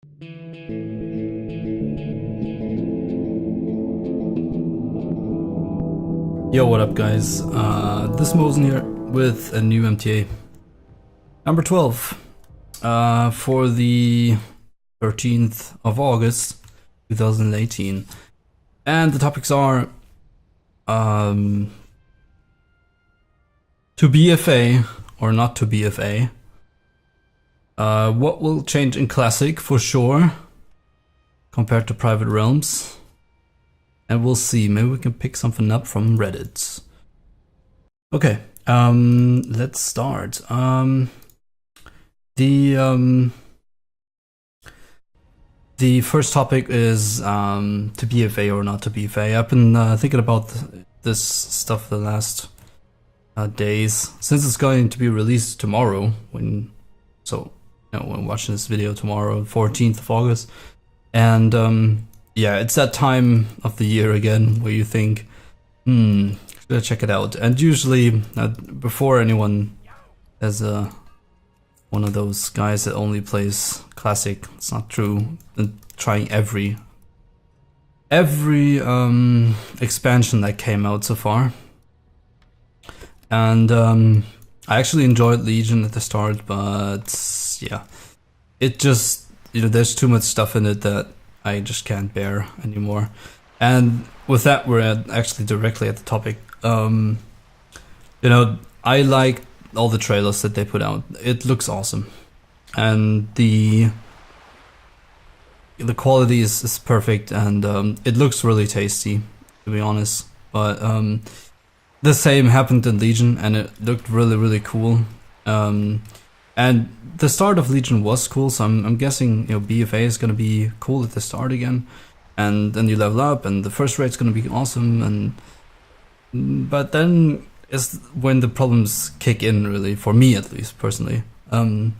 Yo, what up guys? This Mosen here with a new MTA. Number 12 for the 13th of August 2018. And the topics are to BFA or not to BFA. What will change in Classic for sure compared to Private Realms. And we'll see, maybe we can pick something up from Reddit. Okay, let's start. The first topic is to BFA or not to BFA. I've been thinking about this stuff the last days, since it's going to be released tomorrow. When watching this video tomorrow, 14th of August, and yeah, it's that time of the year again where you think, should I check it out? And usually, before anyone is one of those guys that only plays Classic, it's not true. And trying every expansion that came out so far. And I actually enjoyed Legion at the start, but yeah, it just, there's too much stuff in it that I just can't bear anymore. And with that, we're actually directly at the topic. I like all the trailers that they put out. It looks awesome, and the quality is perfect, and it looks really tasty, to be honest. But the same happened in Legion, and it looked really cool. And the start of Legion was cool, so I'm guessing BFA is gonna be cool at the start again, and then you level up, and the first raid's gonna be awesome. But then is when the problems kick in, really, for me at least personally. You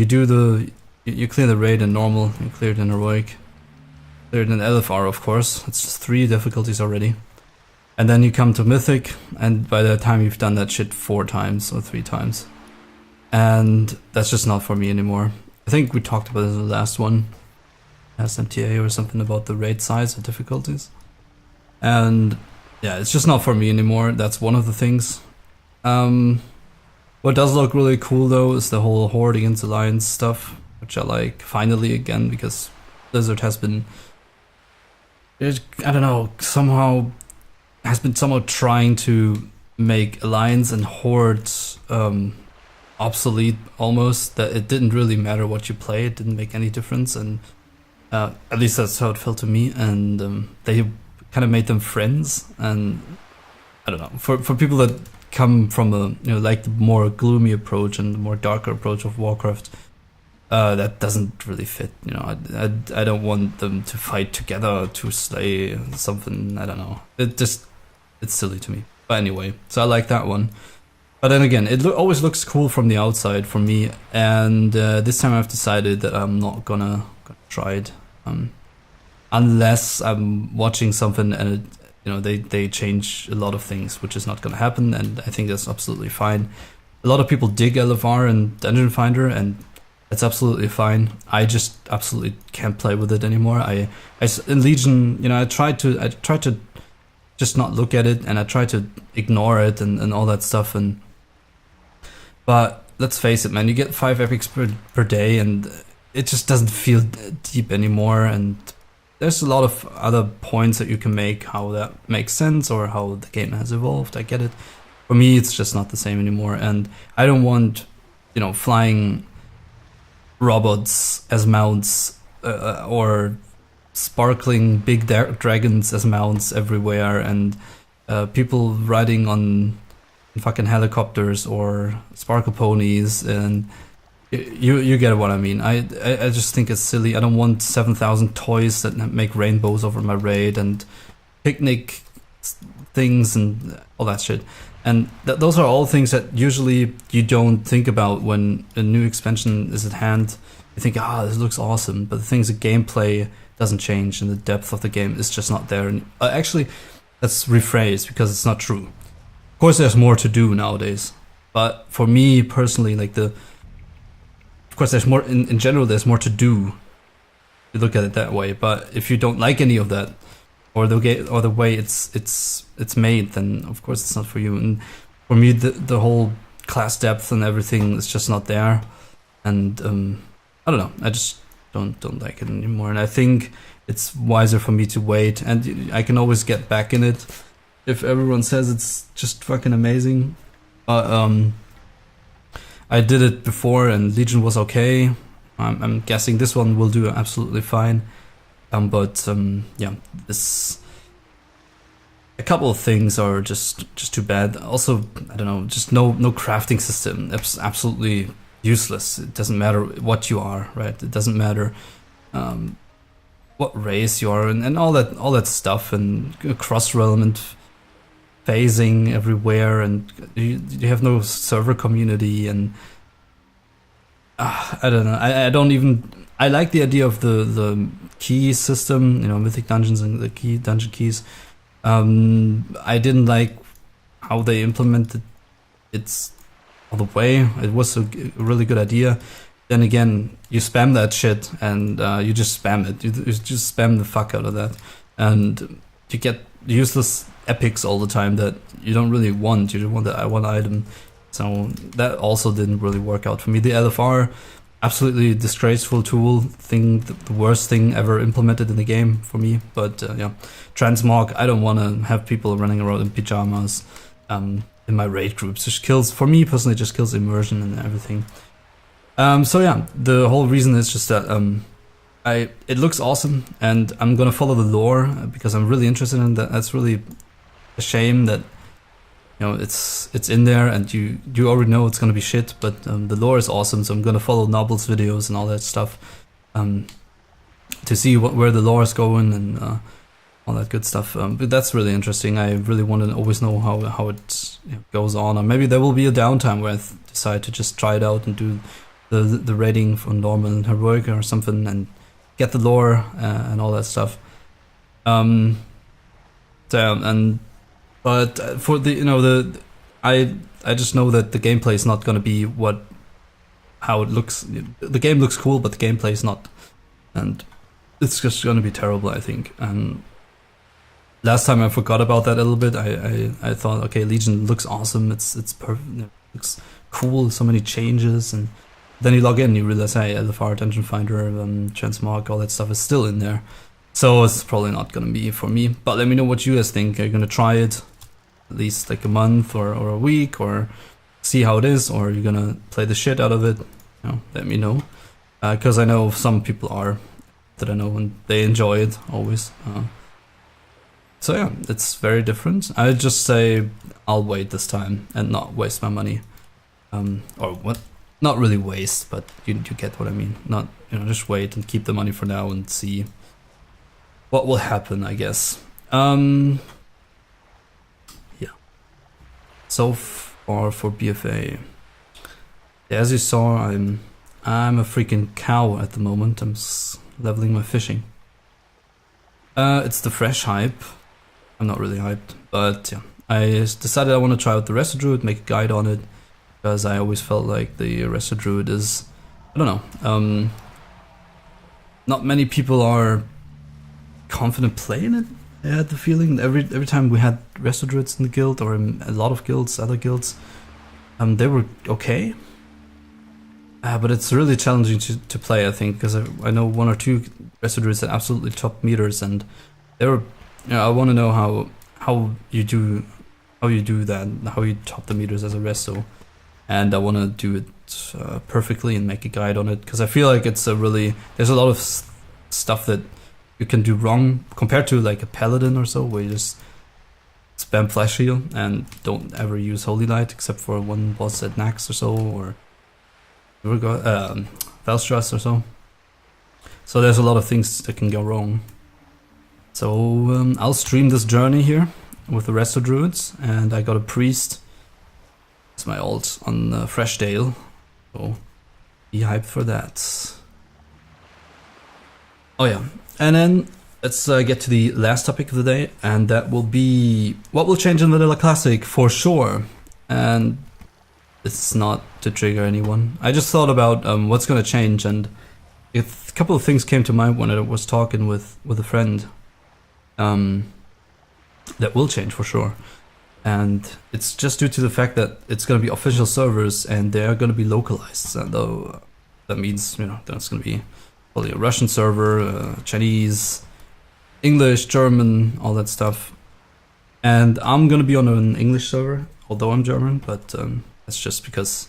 clear the raid in normal, you clear it in heroic, clear it in LFR, of course. It's just 3 difficulties already, and then you come to mythic, and by the time you've done that shit 4 times or 3 times. And that's just not for me anymore. I think we talked about it in the last one, last MTA or something, about the raid size or difficulties. And yeah, it's just not for me anymore. That's one of the things. What does look really cool though is the whole Horde against Alliance stuff, which I like finally again, because Blizzard has been, somehow trying to make Alliance and Horde obsolete almost, that it didn't really matter what you play, it didn't make any difference, and at least that's how it felt to me. And they kind of made them friends, and I don't know, for people that come from a like the more gloomy approach and the more darker approach of Warcraft, that doesn't really fit. I don't want them to fight together to slay something. I don't know, it's silly to me. But anyway, so I like that one. But then again, it always looks cool from the outside for me, and this time I've decided that I'm not gonna try it, unless I'm watching something and they change a lot of things, which is not gonna happen, and I think that's absolutely fine. A lot of people dig LFR and Dungeon Finder, and that's absolutely fine. I just absolutely can't play with it anymore. I in Legion, I tried to just not look at it, and I tried to ignore it and all that stuff, but let's face it, man, you get 5 epics per day, and it just doesn't feel deep anymore. And there's a lot of other points that you can make, how that makes sense or how the game has evolved. I get it. For me, it's just not the same anymore, and I don't want, flying robots as mounts or sparkling big dragons as mounts everywhere, and people riding on fucking helicopters or sparkle ponies, and you get what I mean. I just think it's silly. I don't want 7,000 toys that make rainbows over my raid, and picnic things and all that shit. And those are all things that usually you don't think about when a new expansion is at hand. You think, this looks awesome, but the things, the gameplay doesn't change, and the depth of the game is just not there. And actually, let's rephrase, because it's not true. Of course, there's more to do nowadays, but for me personally, of course, there's more in general. There's more to do, you look at it that way. But if you don't like any of that, or the way it's made, then of course it's not for you. And for me, the whole class depth and everything is just not there. And I don't know, I just don't like it anymore. And I think it's wiser for me to wait, and I can always get back in it if everyone says it's just fucking amazing. I did it before and Legion was okay. I'm guessing this one will do absolutely fine. But yeah, this, a couple of things are just too bad. Also, I don't know, just no crafting system. It's absolutely useless. It doesn't matter what you are, right? It doesn't matter what race you are, and all that stuff, and cross realm and phasing everywhere, and you have no server community, and I don't know. I don't even. I like the idea of the key system, you know, Mythic Dungeons and the dungeon keys. I didn't like how they implemented it all the way. It was a really good idea. Then again, you spam that shit, and you just spam it. You just spam the fuck out of that, and you get useless epics all the time that you don't really want. You just want that one item. So that also didn't really work out for me. The LFR, absolutely disgraceful tool thing, the worst thing ever implemented in the game for me. But yeah, transmog, I don't want to have people running around in pajamas in my raid groups. Just kills, for me personally, just kills immersion and everything. So yeah, the whole reason is just that it looks awesome, and I'm gonna follow the lore because I'm really interested in that. That's really a shame that, you know, it's in there and you already know it's gonna be shit, but the lore is awesome, so I'm gonna follow Noble's videos and all that stuff to see where the lore is going and all that good stuff. But that's really interesting. I really want to always know how it, you know, goes on, or maybe there will be a downtime where I decide to just try it out and do the rating for normal and heroic or something and get the lore and all that stuff. But for the, you know, I just know that the gameplay is not gonna be how it looks. The game looks cool, but the gameplay is not, and it's just gonna be terrible, I think. And last time I forgot about that a little bit. I thought, okay, Legion looks awesome. It's perfect. It looks cool. So many changes, and then you log in, and you realize, hey, LFR, Dungeon Finder, Transmog, all that stuff is still in there. So it's probably not gonna be for me. But let me know what you guys think. Are you gonna try it at least like a month or a week, or see how it is, or are you gonna play the shit out of it? You know, let me know. Because I know some people that I know, and they enjoy it always. So yeah, it's very different. I just say I'll wait this time and not waste my money. Or what? Not really waste, but you get what I mean. Not, you know, just wait and keep the money for now and see what will happen, I guess. Yeah. So far for BFA. As you saw, I'm a freaking cow at the moment. I'm leveling my fishing. It's the fresh hype. I'm not really hyped, but yeah. I decided I want to try out the Resto Druid, make a guide on it, because I always felt like the Resto Druid is, I don't know, not many people are confident playing it. I had the feeling every time we had Resto Druids in the guild, or in a lot of guilds, other guilds, they were okay. But it's really challenging to play, I think, because I know one or two Resto Druids that absolutely top meters, and they were, you know, I want to know how you do that, how you top the meters as a Resto, and I want to do it perfectly and make a guide on it, because I feel like there's a lot of stuff that you can do wrong compared to like a Paladin or so, where you just spam Flash Heal and don't ever use Holy Light except for one boss at Nax or so, or Velstras or so. So there's a lot of things that can go wrong. So I'll stream this journey here with the Resto Druids, and I got a Priest. It's my ult on Freshdail, so be hyped for that. Oh yeah, and then let's get to the last topic of the day, and that will be what will change in Vanilla Classic for sure. And it's not to trigger anyone. I just thought about what's gonna change, and it couple of things came to mind when I was talking with a friend. That will change for sure, and it's just due to the fact that it's going to be official servers and they are going to be localized. And though that means there's going to be probably a Russian server, Chinese, English, German, all that stuff. And I'm going to be on an English server, although I'm German, but that's just because,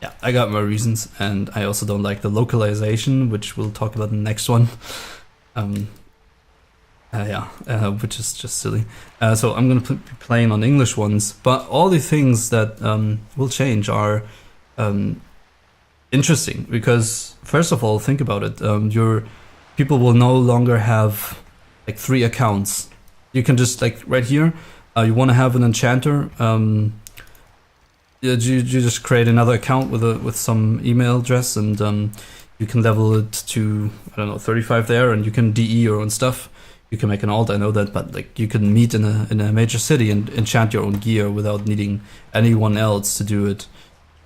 yeah, I got my reasons, and I also don't like the localization, which we'll talk about in the next one. Which is just silly. So I'm going to be playing on English ones, but all the things that will change are interesting, because first of all, think about it. Your people will no longer have like 3 accounts. You can just, like right here, you want to have an enchanter. You just create another account with some email address, and you can level it to, I don't know, 35 there, and you can DE your own stuff. You can make an alt, I know that, but like you can meet in a major city and enchant your own gear without needing anyone else to do it.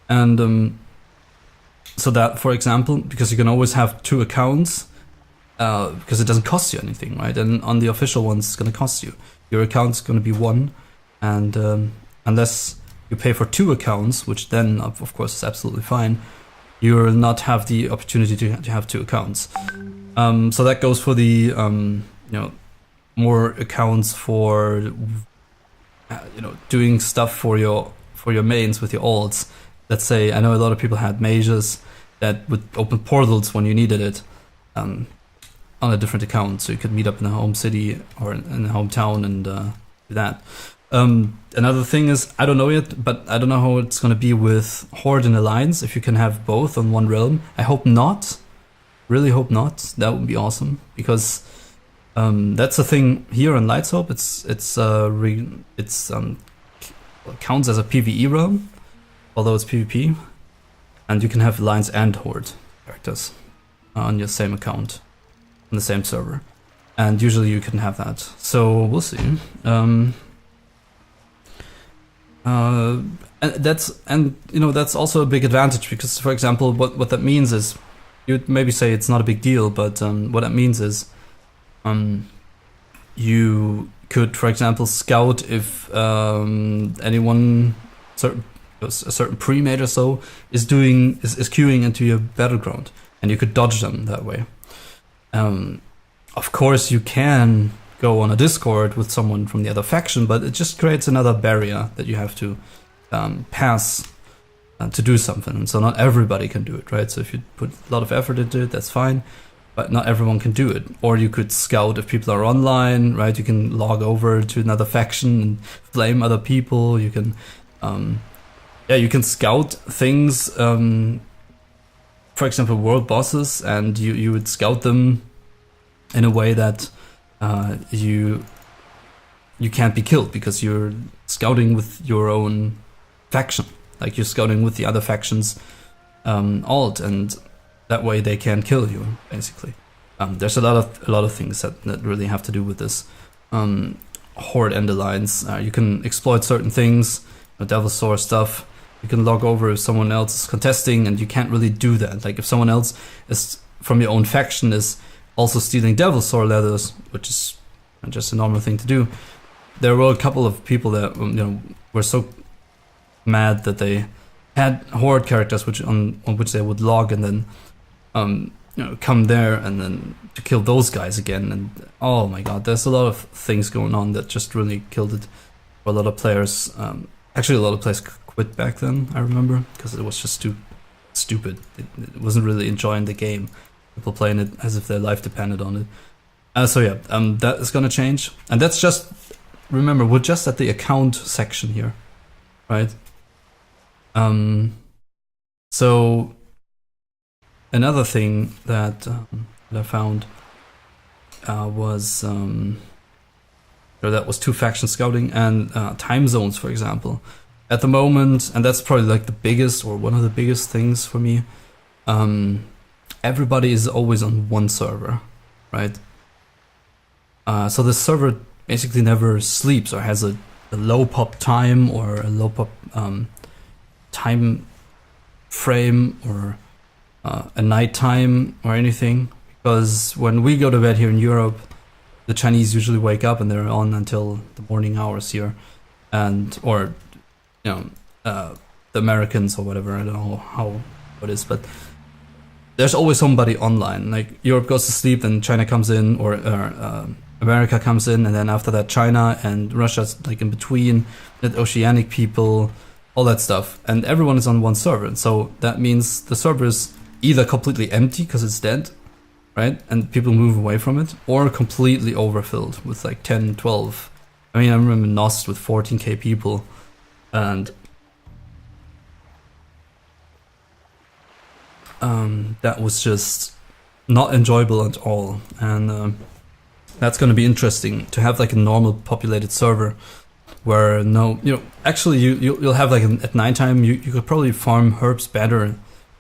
And so that, for example, because you can always have 2 accounts, because it doesn't cost you anything, right? And on the official ones, it's going to cost you. Your account's going to be 1, and unless you pay for 2 accounts, which then, of course, is absolutely fine, you will not have the opportunity to have 2 accounts. So that goes for the more accounts for doing stuff for your mains with your alts. Let's say, I know a lot of people had mages that would open portals when you needed it on a different account, so you could meet up in a home city or in a hometown and do that. Another thing is, I don't know yet, but I don't know how it's going to be with Horde and Alliance, if you can have both on one realm. I hope not. Really hope not. That would be awesome, because that's the thing here in Lightsoap. It counts as a PvE realm, although it's PvP, and you can have Alliance and Horde characters on your same account, on the same server, and usually you can have that. So we'll see. And that's also a big advantage, because, for example, what that means is, you'd maybe say it's not a big deal, but what that means is, you could, for example, scout if anyone, a certain pre-mage or so, is queuing into your battleground, and you could dodge them that way. Of course, you can go on a Discord with someone from the other faction, but it just creates another barrier that you have to pass to do something. And so not everybody can do it, right? So if you put a lot of effort into it, that's fine, but not everyone can do it. Or you could scout if people are online, right? You can log over to another faction and flame other people. You can, you can scout things. For example, world bosses, and you would scout them in a way that you can't be killed, because you're scouting with your own faction. Like, you're scouting with the other faction's alt, and that way they can't kill you, basically. There's a lot of things that really have to do with this Horde and Alliance. You can exploit certain things, Devil Sword stuff. You can log over if someone else is contesting, and you can't really do that. Like, if someone else is from your own faction is also stealing Devil Sword leathers, which is just a normal thing to do. There were a couple of people that were so mad that they had Horde characters on which they would log, and then come there and then to kill those guys again. And oh my god, there's a lot of things going on that just really killed it for a lot of players. Actually, a lot of players quit back then, I remember, because it was just too stupid. It wasn't really enjoying the game. People playing it as if their life depended on it. That is gonna change, and that's just, remember, we're just at the account section here, right? So another thing that I found was that was 2 faction scouting and time zones, for example. At the moment, and that's probably like the biggest, or one of the biggest things for me, everybody is always on one server, right? So the server basically never sleeps, or has a low pop time, or a low pop time frame, or a nighttime or anything, because when we go to bed here in Europe, the Chinese usually wake up and they're on until the morning hours here, or the Americans or whatever. I don't know how it is, but there's always somebody online. Like Europe goes to sleep, then China comes in, or America comes in, and then after that China and Russia's like in between, the oceanic people, all that stuff, and everyone is on one server. So that means the server is either completely empty because it's dead, right, and people move away from it, or completely overfilled with like 10, 12. I mean, I remember Nost with 14k people, and that was just not enjoyable at all. And that's going to be interesting to have like a normal populated server where actually you'll have like at nighttime you could probably farm herbs better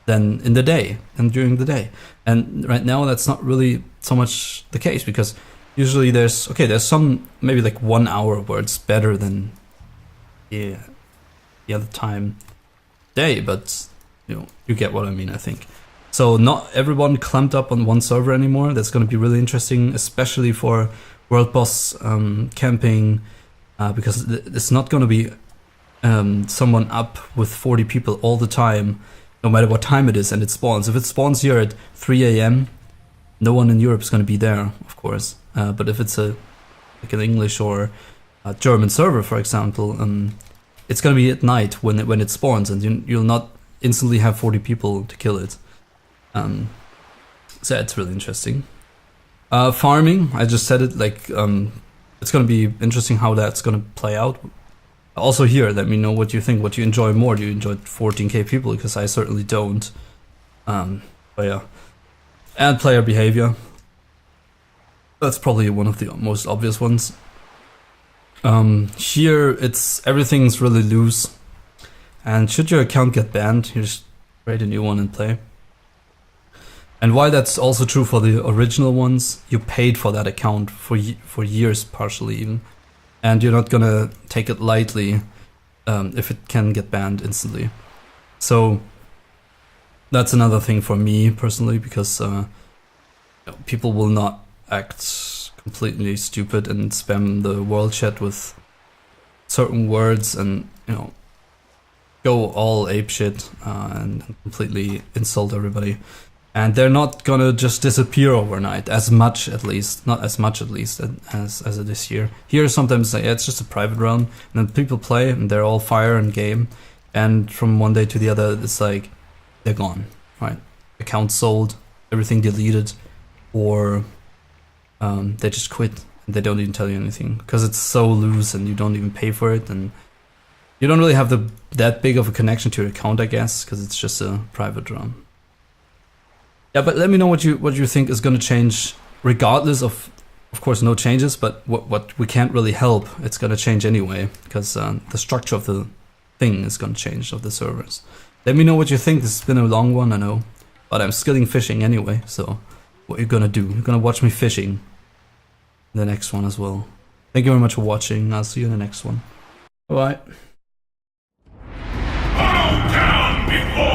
than in the day and during the day. And right now that's not really so much the case, because usually there's some maybe like 1 hour where it's better than the other time day, but you get what I mean, I think. So not everyone clumped up on one server anymore. That's going to be really interesting, especially for World Boss camping, because it's not going to be someone up with 40 people all the time, no matter what time it is and it spawns. If it spawns here at 3 a.m., no one in Europe is going to be there, of course. But if it's like an English or a German server, for example, it's going to be at night when it spawns, and you'll not instantly have 40 people to kill it. So it's really interesting. Farming, I just said it, like it's going to be interesting how that's going to play out. Also here, let me know what you think, what you enjoy more. Do you enjoy 14k people? Because I certainly don't. But yeah. And player behavior. That's probably one of the most obvious ones. Here, everything's really loose. And should your account get banned, you just create a new one and play. And while that's also true for the original ones, you paid for that account for years, partially even. And you're not gonna take it lightly if it can get banned instantly. So that's another thing for me personally, because people will not act completely stupid and spam the world chat with certain words and go all apeshit and completely insult everybody. And they're not gonna just disappear overnight, not as much at least as it is here. Here sometimes it's just a private realm, and then people play and they're all fire and game, and from one day to the other it's like they're gone, right? Account sold, everything deleted, or they just quit and they don't even tell you anything because it's so loose and you don't even pay for it, and you don't really have that big of a connection to your account, I guess, because it's just a private realm. Yeah, but let me know what you think is going to change, regardless of course, no changes, but what we can't really help, it's going to change anyway, because the structure of the thing is going to change, of the servers. Let me know what you think. This has been a long one, I know, but I'm skilling fishing anyway, so what you're going to do, you're going to watch me fishing in the next one as well. Thank you very much for watching. I'll see you in the next one. Bye-bye. Bow down before